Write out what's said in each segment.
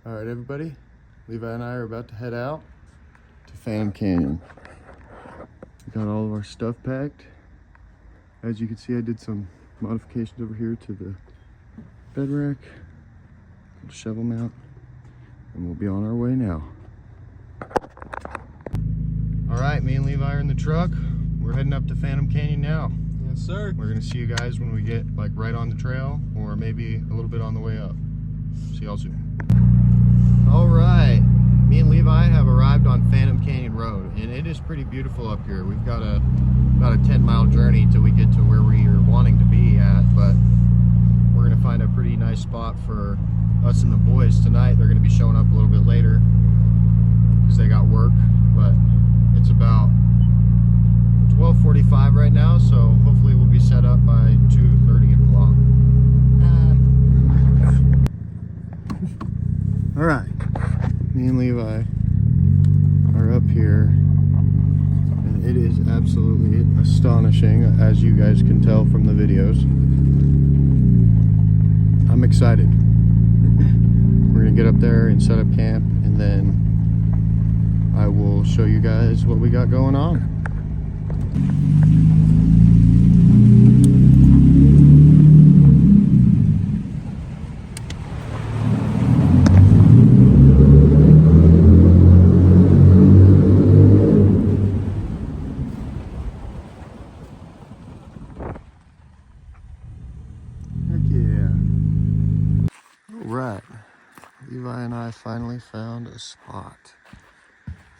All right, everybody. Levi and I are about to head out to Phantom Canyon. We got all of our stuff packed. As you can see, I did some modifications over here to the bed rack, shovel mount, and we'll be on our way now. All right, me and Levi are in the truck. We're heading up to Phantom Canyon now. Yes, sir. We're gonna see you guys when we get like right on the trail, or maybe a little bit on the way up. See y'all soon. All right, me and Levi have arrived on Phantom Canyon Road, and it is pretty beautiful up here. We've got about a 10-mile journey till we get to where we are wanting to be at, but we're gonna find a pretty nice spot for us and the boys tonight. They're gonna be showing up a little bit later because they got work, but it's about 12:45 right now, so hopefully we'll be set up by 2:30 o'clock. All right, me and Levi are up here, and it is absolutely astonishing, as you guys can tell from the videos. I'm excited. We're gonna get up there and set up camp, and then I will show you guys what we got going on. Right, Levi and I finally found a spot.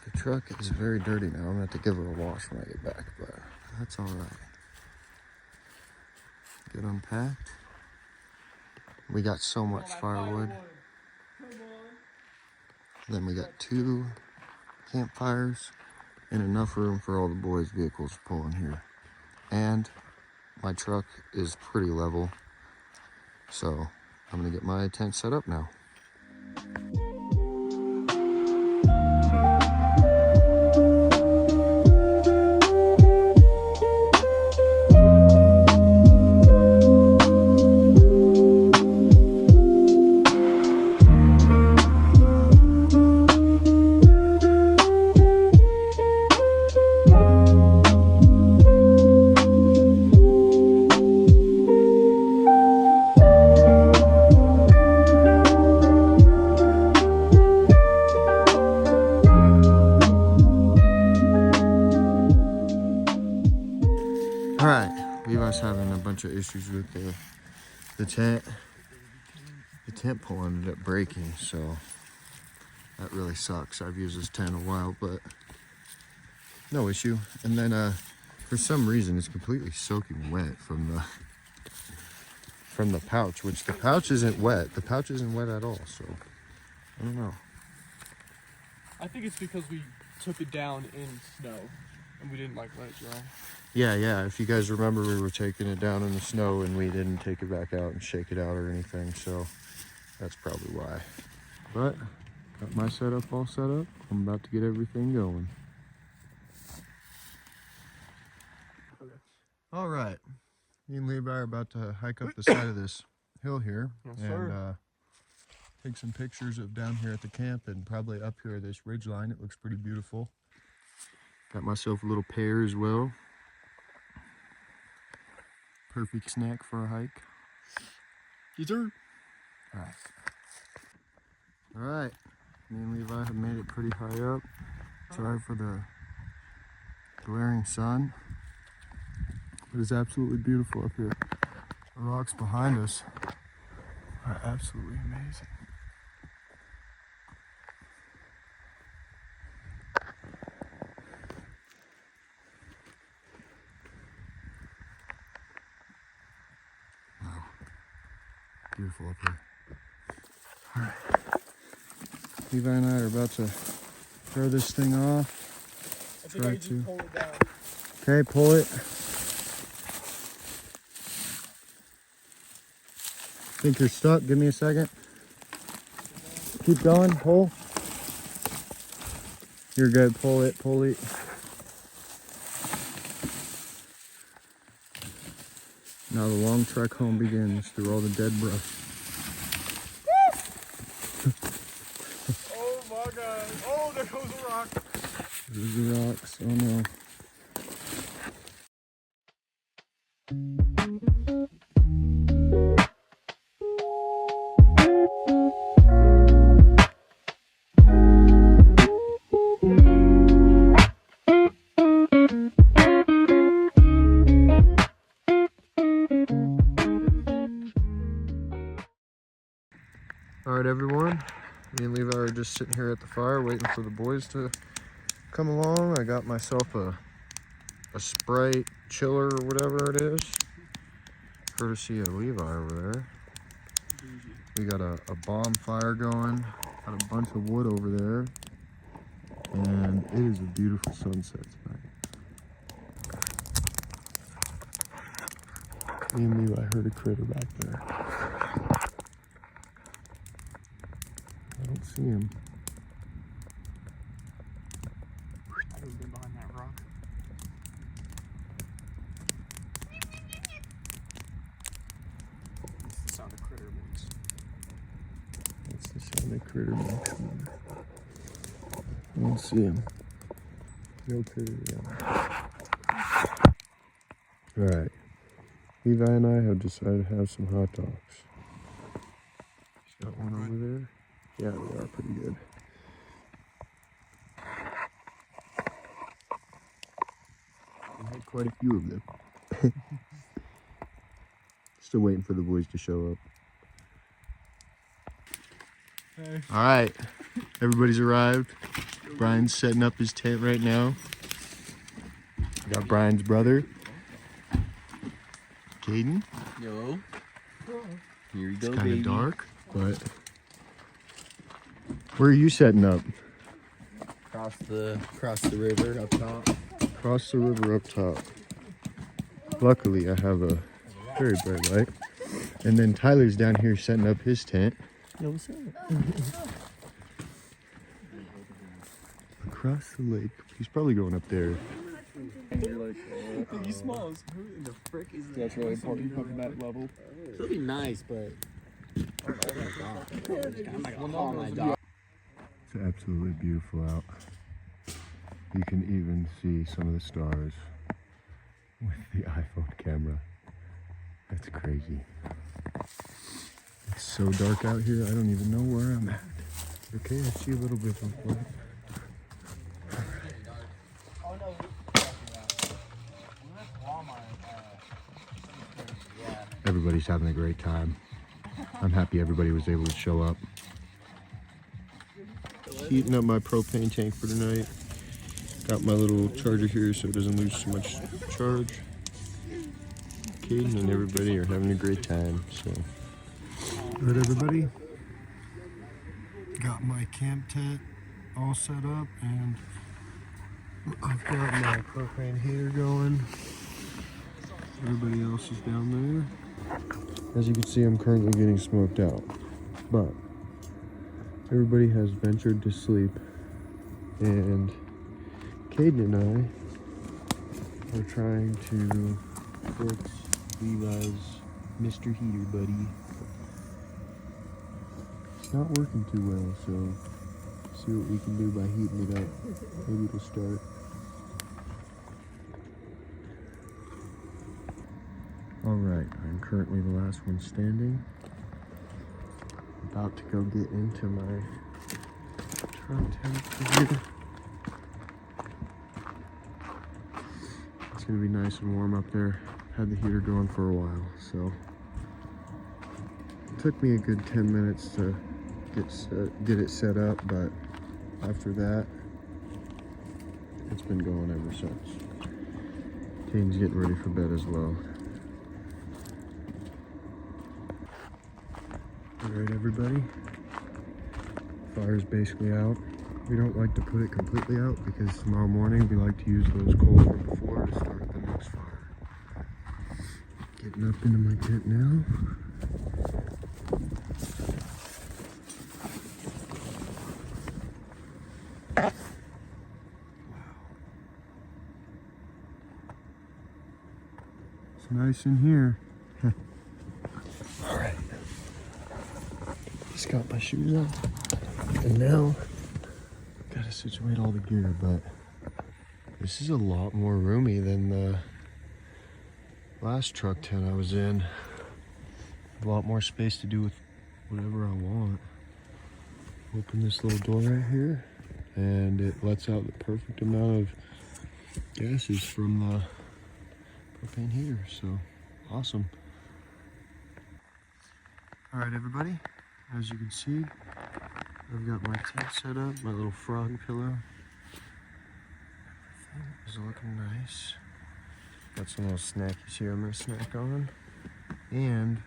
The truck is very dirty now. I'm gonna have to give her a wash when I get back, but that's all right. Get unpacked. We got so much firewood. Then we got 2 campfires and enough room for all the boys' vehicles to pull in here. And my truck is pretty level, so I'm gonna get my tent set up now. All right, Levi's having a bunch of issues with the tent. The tent pole ended up breaking, so that really sucks. I've used this tent a while, but no issue. And then for some reason, it's completely soaking wet from the pouch, which the pouch isn't wet. The pouch isn't wet at all, so I don't know. I think it's because we took it down in snow and we didn't let it dry. Yeah. If you guys remember, we were taking it down in the snow and we didn't take it back out and shake it out or anything, so that's probably why. But got my setup all set up. I'm about to get everything going. Okay. All right, me and Levi are about to hike up the side of this hill here, yes, and take some pictures of down here at the camp and probably up here this ridge line. It looks pretty beautiful. Got myself a little pear as well. Perfect snack for a hike. Yes, sir. All right. Me and Levi have made it pretty high up. Sorry for the glaring sun. It is absolutely beautiful up here. The rocks behind us are absolutely amazing. Beautiful up here. All right. Levi and I are about to throw this thing off. I think I just pull it down. Okay, pull it. Think you're stuck? Give me a second. Keep going, pull. You're good, pull it, pull it. Now the long trek home begins through all the dead brush. guys. Oh, there goes a rock. There's the rocks. Oh no. All right, everyone. Me and Levi are just sitting here at the fire waiting for the boys to come along. I got myself a Sprite chiller or whatever it is, courtesy of Levi over there. We got a bonfire going, got a bunch of wood over there, and it is a beautiful sunset tonight. Me and Levi heard a critter back there. I don't see him. I haven't been behind that rock. That's the sound a critter makes. That's the sound a critter makes. I don't see him. No critter yet. Alright. Levi and I have decided to have some hot dogs. He's got one over there. Yeah, they are pretty good. We had quite a few of them. Still waiting for the boys to show up. Hey. All right, everybody's arrived. Brian's setting up his tent right now. We got Brian's brother, Caden. Yo. Here we go, It's kind baby. of dark, but where are you setting up? Across the river up top. Across the river up top. Luckily, I have a very bright light. And then Tyler's down here setting up his tent. Yo, what's up? Across the lake. He's probably going up there. He smells. Who in the frick is that? That's really important. From that level. It'll be nice, but oh my god. I'm like, oh my god. It's absolutely beautiful out. You can even see some of the stars with the iPhone camera. That's crazy. It's so dark out here, I don't even know where I'm at. Okay, I see a little bit of light. Everybody's having a great time. I'm happy everybody was able to show up. Heating up my propane tank for tonight. Got my little charger here so it doesn't lose too much charge. Caden and everybody are having a great time. So, alright, everybody. Got my camp tent all set up, and I've got my propane heater going. Everybody else is down there. As you can see, I'm currently getting smoked out, but everybody has ventured to sleep, and Caden and I are trying to fix Levi's Mr. Heater buddy. It's not working too well, so see what we can do by heating it up. Maybe it'll start. Alright, I'm currently the last one standing. About to go get into my truck tent here. It's gonna be nice and warm up there. Had the heater going for a while, so it took me a good 10 minutes to get it set up, but after that, it's been going ever since. Caden's getting ready for bed as well. Alright, everybody, fire's basically out. We don't like to put it completely out because tomorrow morning we like to use those coals from before to start the next fire. Getting up into my tent now. Wow. It's nice in here. Alright. Just got my shoes on. And now Gotta situate all the gear, but this is a lot more roomy than the last truck tent I was in. A lot more space to do with whatever I want. Open this little door right here, and it lets out the perfect amount of gases from the propane heater, so awesome. All right, everybody, as you can see, I've got my tent set up, my little frog pillow. Everything is looking nice. Got some little snackies here I'm gonna snack on, and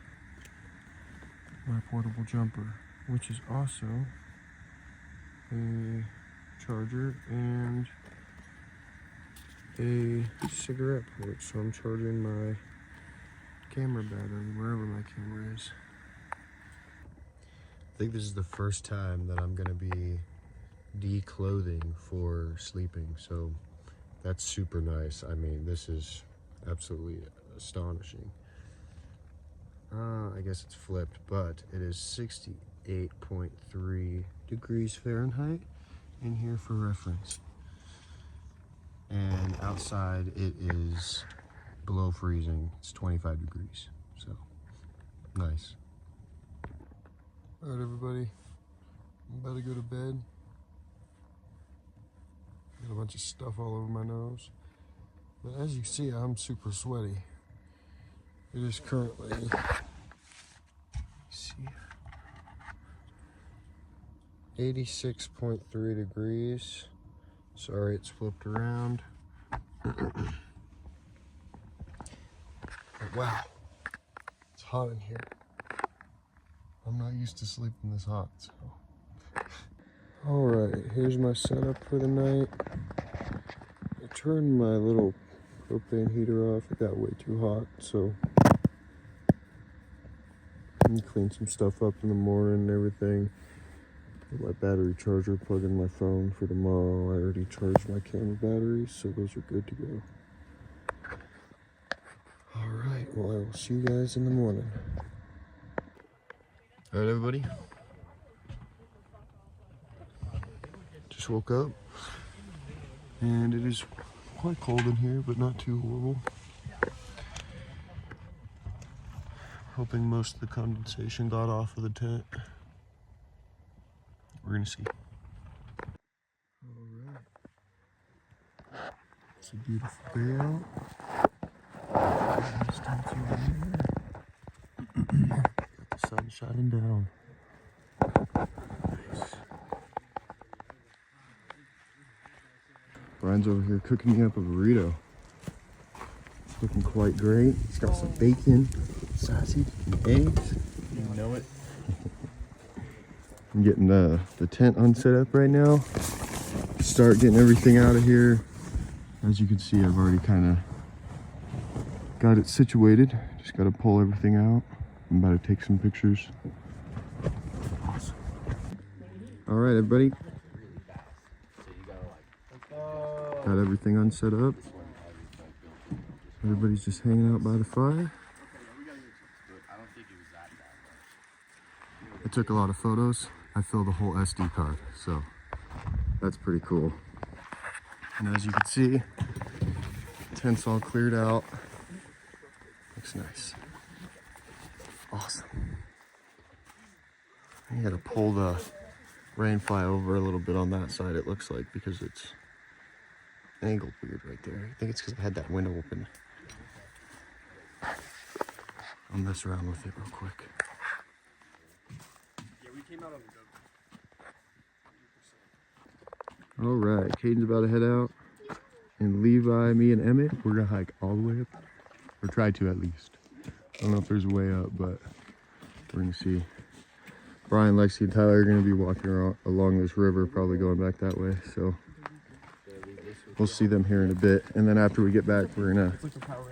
my portable jumper, which is also a charger and a cigarette port, so I'm charging my camera battery wherever my camera is. I think this is the first time that I'm gonna be declothing for sleeping, so that's super nice. I mean, this is absolutely astonishing. I guess it's flipped, but it is 68.3 degrees Fahrenheit in here for reference. And outside it is below freezing. It's 25 degrees, so nice. All right, everybody, I'm about to go to bed. Got a bunch of stuff all over my nose, but as you can see, I'm super sweaty. It is currently, see, 86.3 degrees. Sorry, it's flipped around. Wow, it's hot in here. I'm not used to sleeping this hot, so. All right, here's my setup for the night. I turned my little propane heater off. It got way too hot, so I'm gonna clean some stuff up in the morning and everything. Got my battery charger, plug in my phone for tomorrow. I already charged my camera batteries, so those are good to go. All right, well, I will see you guys in the morning. All right, everybody. Just woke up, and it is quite cold in here, but not too horrible. Hoping most of the condensation got off of the tent. We're gonna see. All right. It's a beautiful day out. These tents over here. Got the sun shining down. Nice. Brian's over here cooking me up a burrito. It's looking quite great. It's got some bacon, sausage, and eggs. You know it. I'm getting the tent unset up right now. Start getting everything out of here. As you can see, I've already kind of got it situated. Just got to pull everything out. I'm about to take some pictures. Awesome. All right, everybody. Got everything unset up. Everybody's just hanging out by the fire. I took a lot of photos. I filled the whole SD card, so that's pretty cool. And as you can see, tent's all cleared out. Looks nice. Awesome. You gotta pull the rain fly over a little bit on that side, it looks like, because it's angled weird right there. I think it's because I had that window open. I'll mess around with it real quick. Yeah, we came out on the go. All right, Caden's about to head out. And Levi, me, and Emmett, we're gonna hike all the way up. Or try to, at least. I don't know if there's a way up, but we're gonna see. Brian, Lexi, and Tyler are gonna be walking along this river, probably going back that way, so we'll see them here in a bit. And then after we get back, we're gonna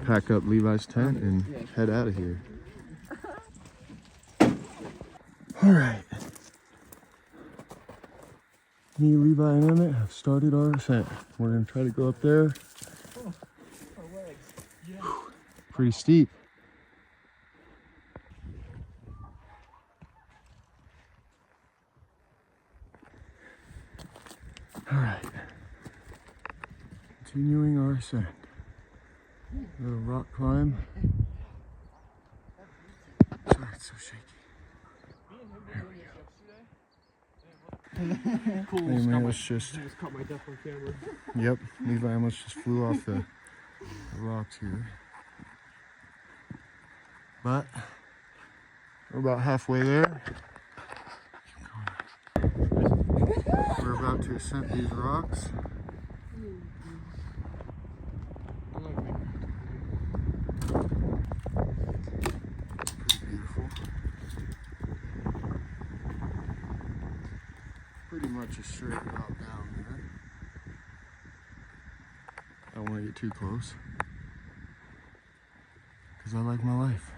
pack up Levi's tent and head out of here. All right. Me, Levi, and Emmett have started our ascent. We're gonna try to go up there. Pretty steep. All right. Continuing our ascent. Little rock climb. Sorry, it's so shaky. There we go. Cool. Hey man, let's just. Just caught my death on camera. Yep, Levi almost just flew off the rocks here. But we're about halfway there. We're about to ascend these rocks. Pretty beautiful. Pretty much a straight drop down there. I don't want to get too close because I like my life.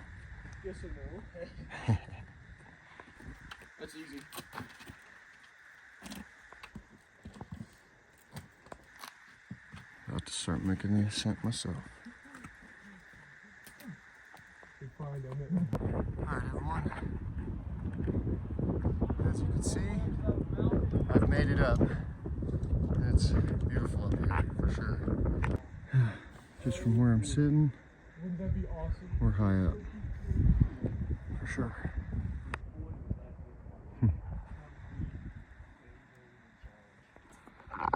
Yes or no? That's easy. About to start making the ascent myself. You're fine, damn it. Alright everyone, as you can see, I've made it up. It's beautiful up here, for sure. Just from where I'm sitting, Wouldn't that be awesome? we're high up, for sure.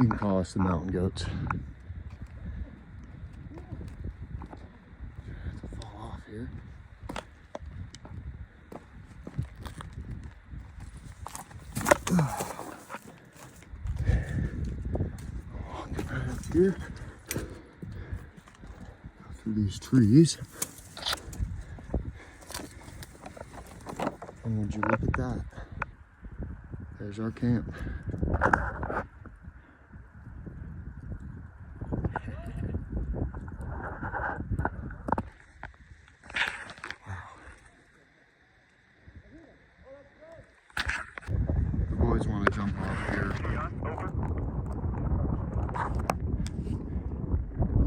You can call us the mountain goats. Have to fall off here. Walking right up here. Go through these trees. And would you look at that? There's our camp. Boys want to jump off here.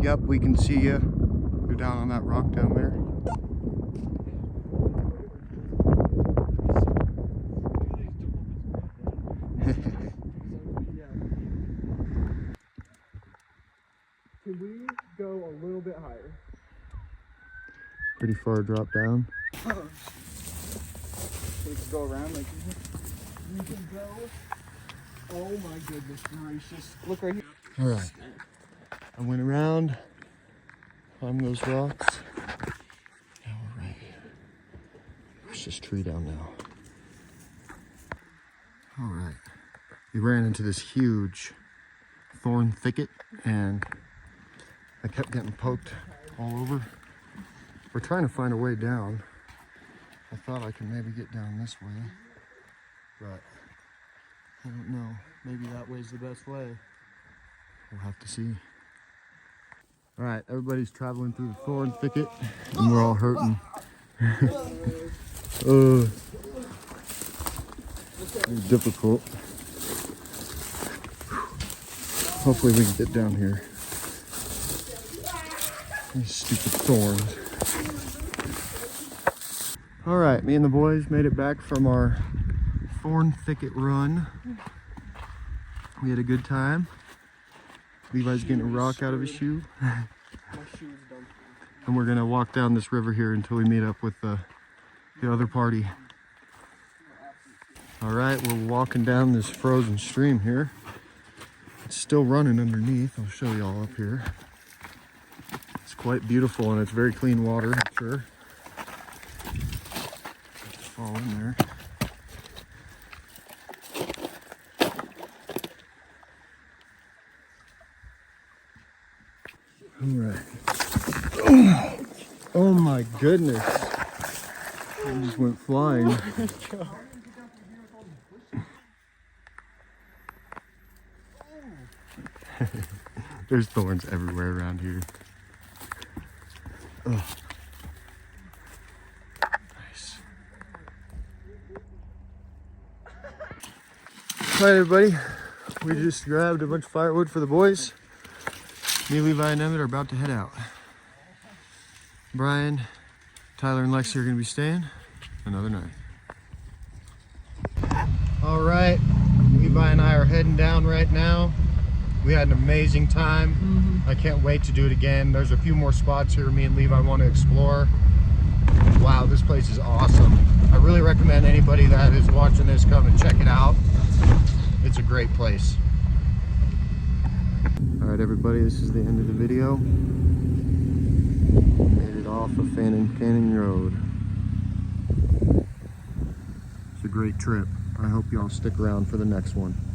Yep, we can see you. You're down on that rock down there. Can we go a little bit higher? Pretty far drop down. We can go around like We can go. Oh my goodness gracious. Look right here. All right. I went around, climbed those rocks. Now we're right here. There's this tree down now. All right. We ran into this huge thorn thicket and I kept getting poked all over. We're trying to find a way down. I thought I could maybe get down this way, but I don't know. Maybe that way's the best way. We'll have to see. All right, everybody's traveling through the thorn thicket, and we're all hurting. It's difficult. Hopefully we can get down here. These stupid thorns. All right, me and the boys made it back from our thorn thicket run. We had a good time. Levi's getting a rock out of his shoe. My shoe is done. And we're gonna walk down this river here until we meet up with the other party. All right, we're walking down this frozen stream here. It's still running underneath. I'll show you all up here. It's quite beautiful and it's very clean water, I'm sure. Just fall in there. All right. Oh my goodness. I just went flying. There's thorns everywhere around here. Oh. Nice. All right, everybody. We just grabbed a bunch of firewood for the boys. Me, Levi, and Emmett are about to head out. Brian, Tyler, and Lexi are going to be staying another night. All right, Levi and I are heading down right now. We had an amazing time. I can't wait to do it again. There's a few more spots here me and Levi want to explore. Wow, this place is awesome. I really recommend anybody that is watching this come and check it out. It's a great place. All right, everybody, this is the end of the video. Made it off of Phantom Canyon Road. It's a great trip. I hope y'all stick around for the next one.